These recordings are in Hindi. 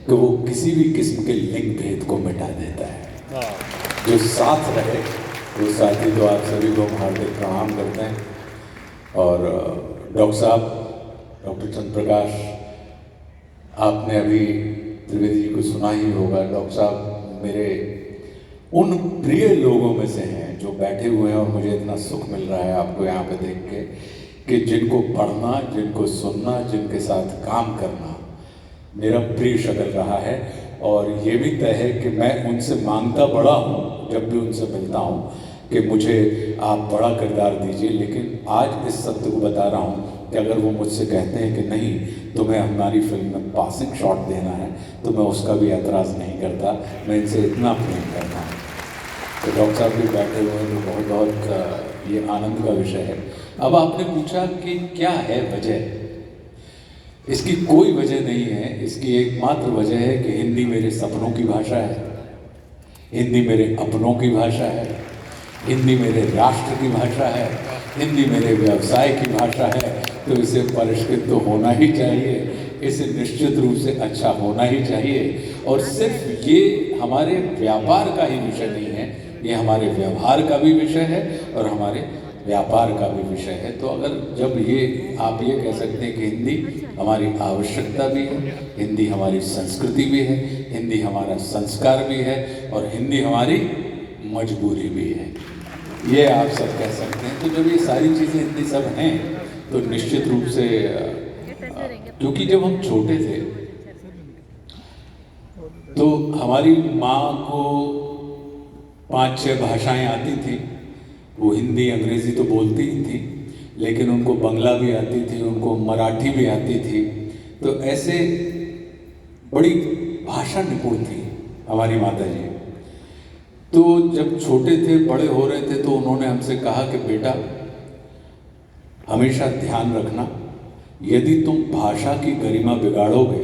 कि वो किसी भी किस्म के लिंग भेद को मिटा देता है। जो साथ रहे वो साथी, तो आप सभी को हार्दिक प्रणाम करते हैं। और डॉक्टर साहब, डॉक्टर चंद्र प्रकाश, आपने अभी त्रिवेदी जी को सुना ही होगा। डॉक्टर साहब मेरे उन प्रिय लोगों में से हैं जो बैठे हुए हैं, और मुझे इतना सुख मिल रहा है आपको यहाँ पे देख के कि जिनको पढ़ना, जिनको सुनना, जिनके साथ काम करना मेरा प्रिय शक्ल रहा है। और ये भी तय है कि मैं उनसे मांगता बड़ा हूँ जब भी उनसे मिलता हूँ कि मुझे आप बड़ा किरदार दीजिए। लेकिन आज इस सत्य को बता रहा हूँ कि अगर वो मुझसे कहते हैं कि नहीं, तुम्हें हमारी फिल्म में पासिंग शॉट देना है, तो मैं उसका भी एतराज़ नहीं करता। मैं इनसे इतना प्रेम करता हूँ। तो डॉक्टर साहब भी बैठे हुए हैं, तो बहुत बहुत ये आनंद का विषय है। अब आपने पूछा कि क्या है वजह, इसकी कोई वजह नहीं है। इसकी एकमात्र वजह है कि हिंदी मेरे सपनों की भाषा है, हिंदी मेरे अपनों की भाषा है, हिंदी मेरे राष्ट्र की भाषा है, हिंदी मेरे व्यवसाय की भाषा है। तो इसे परिष्कृत तो होना ही चाहिए, इसे निश्चित रूप से अच्छा होना ही चाहिए। और सिर्फ ये हमारे व्यापार का ही विषय नहीं है, ये हमारे व्यवहार का भी विषय है और हमारे व्यापार का भी विषय है। तो अगर जब ये आप ये कह सकते हैं कि हिंदी हमारी आवश्यकता भी है, हिंदी हमारी संस्कृति भी है, हिंदी हमारा संस्कार भी है, और हिंदी हमारी मजबूरी भी है, ये आप सब कह सकते हैं। तो जब ये सारी चीज़ें हिंदी सब हैं, तो निश्चित रूप से क्योंकि जब हम छोटे थे तो हमारी माँ को 5-6 भाषाएं आती थी। वो हिंदी अंग्रेज़ी तो बोलती ही थी, लेकिन उनको बंगला भी आती थी, उनको मराठी भी आती थी। तो ऐसे बड़ी भाषा निपुण थी हमारी माता जी। तो जब छोटे थे, बड़े हो रहे थे, तो उन्होंने हमसे कहा कि बेटा, हमेशा ध्यान रखना, यदि तुम भाषा की गरिमा बिगाड़ोगे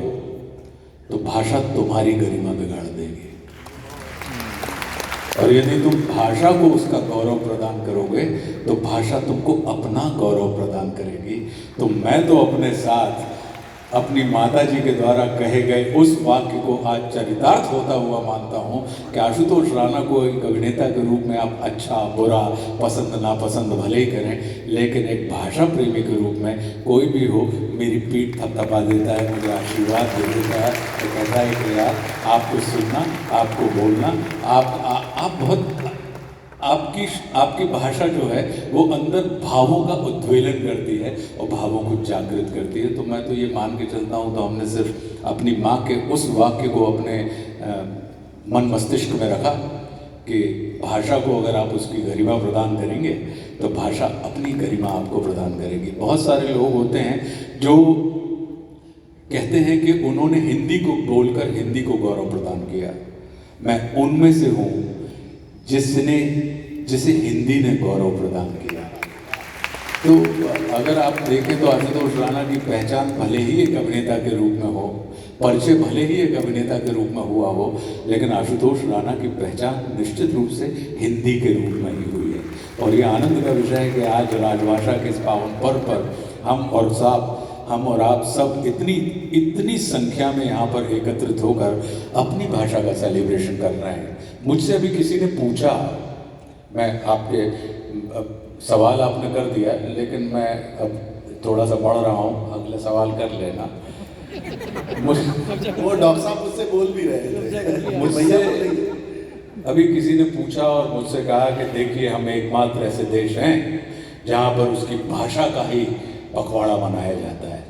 तो भाषा तुम्हारी गरिमा बिगाड़ देगी, और यदि तुम भाषा को उसका गौरव प्रदान करोगे तो भाषा तुमको अपना गौरव प्रदान करेगी। तो मैं तो अपने साथ अपनी माता जी के द्वारा कहे गए उस वाक्य को आज चरितार्थ होता हुआ मानता हूँ कि आशुतोष राणा को एक अभिनेता के रूप में आप अच्छा बुरा, पसंद नापसंद भले ही करें, लेकिन एक भाषा प्रेमी के रूप में कोई भी हो मेरी पीठ थपथपा देता है, मुझे आशीर्वाद दे देता है, तो कहता है कि यार आपको सुनना, आपको बोलना, आप बहुत आपकी भाषा जो है वो अंदर भावों का उद्वेलन करती है और भावों को जागृत करती है। तो मैं तो ये मान के चलता हूँ, तो हमने सिर्फ अपनी माँ के उस वाक्य को अपने मन मस्तिष्क में रखा कि भाषा को अगर आप उसकी गरिमा प्रदान करेंगे तो भाषा अपनी गरिमा आपको प्रदान करेगी। बहुत सारे लोग होते हैं जो कहते हैं कि उन्होंने हिंदी को बोलकर हिंदी को गौरव प्रदान किया। मैं उनमें से हूँ जिसे हिंदी ने गौरव प्रदान किया। तो अगर आप देखें तो आशुतोष राणा की पहचान भले ही एक अभिनेता के रूप में हो, परिचय भले ही एक अभिनेता के रूप में हुआ हो, लेकिन आशुतोष राणा की पहचान निश्चित रूप से हिंदी के रूप में ही हुई है। और ये आनंद का विषय है कि आज राजभाषा के इस पावन पर्व पर हम और आप सब इतनी संख्या में यहाँ पर एकत्रित होकर अपनी भाषा का सेलिब्रेशन कर रहे हैं। मुझसे अभी किसी ने पूछा, मैं आपके सवाल आपने कर दिया, लेकिन मैं अब थोड़ा सा बढ़ रहा हूँ, अगला सवाल कर लेना। वो डॉक्टर साहब मुझसे बोल भी रहे थे, मुझसे अभी किसी ने पूछा और मुझसे कहा कि देखिए, हम एकमात्र ऐसे देश हैं जहाँ पर उसकी भाषा का ही पखवाड़ा मनाया जाता है।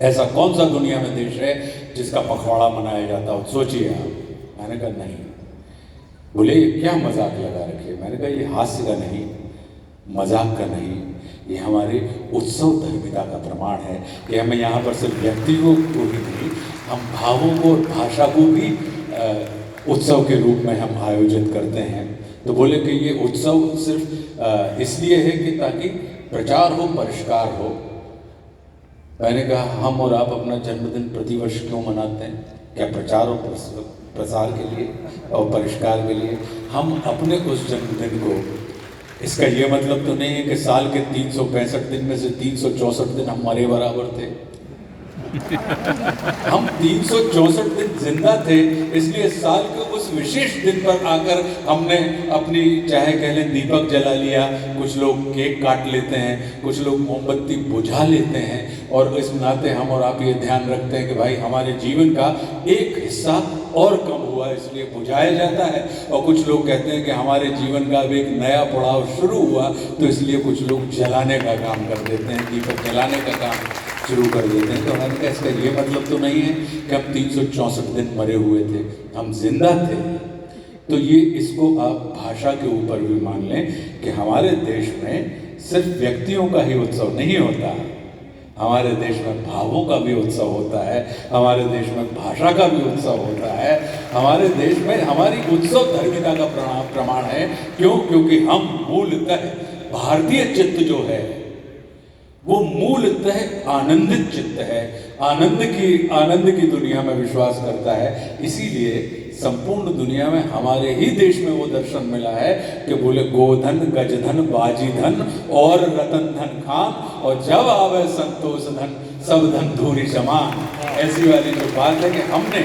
ऐसा कौन सा दुनिया में देश है जिसका पखवाड़ा मनाया जाता हो? सोचिए आप। मैंने कहा नहीं। बोले ये क्या मजाक लगा रखे? मैंने कहा ये हास्य का नहीं, मजाक का नहीं, ये हमारे उत्सव धर्मिता का प्रमाण है कि हमें यहाँ पर सिर्फ व्यक्तियों को ही नहीं, हम भावों को और भाषा को भी उत्सव के रूप में हम आयोजित करते हैं। तो बोले कि ये उत्सव सिर्फ इसलिए है कि ताकि प्रचार हो, परिष्कार हो। मैंने कहा हम और आप अपना जन्मदिन प्रतिवर्ष क्यों मनाते हैं? क्या प्रचार और प्रसार के लिए और परिष्कार के लिए? हम अपने उस जन्मदिन को, इसका ये मतलब तो नहीं है कि साल के 365 दिन में से 364 दिन हमारे बराबर थे। हम 364 दिन जिंदा थे, इसलिए साल के उस विशेष दिन पर आकर हमने अपनी, चाहे कह लें दीपक जला लिया, कुछ लोग केक काट लेते हैं, कुछ लोग मोमबत्ती बुझा लेते हैं, और इस नाते हम और आप ये ध्यान रखते हैं कि भाई हमारे जीवन का एक हिस्सा और कम हुआ, इसलिए बुझाया जाता है। और कुछ लोग कहते हैं कि हमारे जीवन का अब एक नया पड़ाव शुरू हुआ, तो इसलिए कुछ लोग जलाने का काम कर देते हैं, दीपक जलाने का काम शुरू कर देते हैं। तो हमारे का इसका ये मतलब तो नहीं है कि हम 364 दिन मरे हुए थे, हम जिंदा थे। तो ये इसको आप भाषा के ऊपर भी मान लें कि हमारे देश में सिर्फ व्यक्तियों का ही उत्सव नहीं होता, हमारे देश में भावों का भी उत्सव होता है, हमारे देश में भाषा का भी उत्सव होता है, हमारे देश में हमारी उत्सव धर्मिता का प्रमाण है। क्यों? क्योंकि हम मूलतः भारतीय चित्त जो है वो मूलतः आनंदित चित्त है, आनंद की दुनिया में विश्वास करता है। इसीलिए संपूर्ण दुनिया में हमारे ही देश में वो दर्शन मिला है कि बोले गोधन गजधन बाजीधन और रतन धन खान, और जब आवे संतोष धन सब धन धूरी समान। ऐसी वाली जो बात है कि हमने